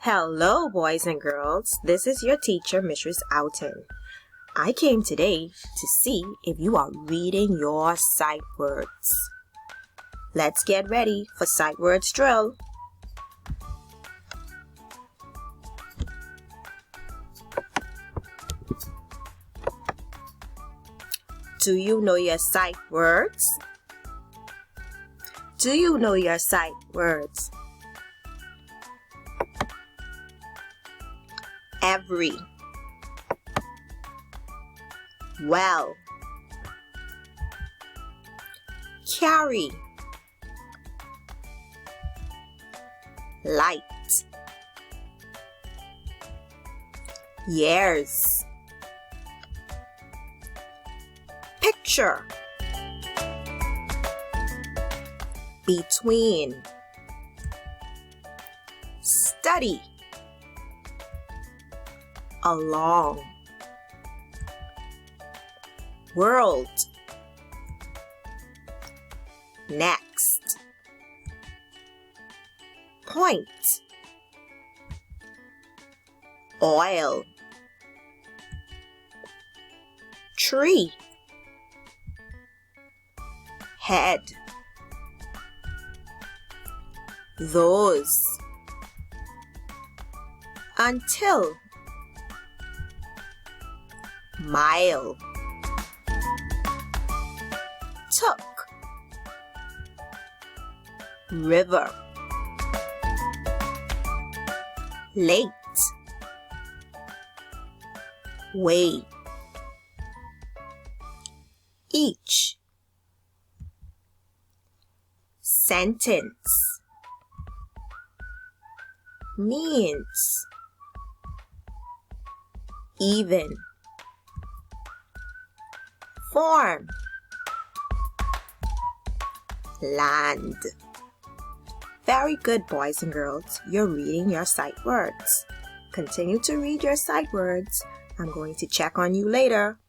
Hello, boys and girls. This is your teacher, Mrs. Outen. I came today to see if you are reading your sight words. Let's get ready for sight words drill. Do you know your sight words? Do you know your sight words? Every, well, carry, light, years, picture, between, study, along, world, next, point, oil, tree, head, those, until, mile, took, river, late, way, each, sentence, means, even, form, land. Very good, boys and girls. You're reading your sight words. Continue to read your sight words. I'm going to check on you later.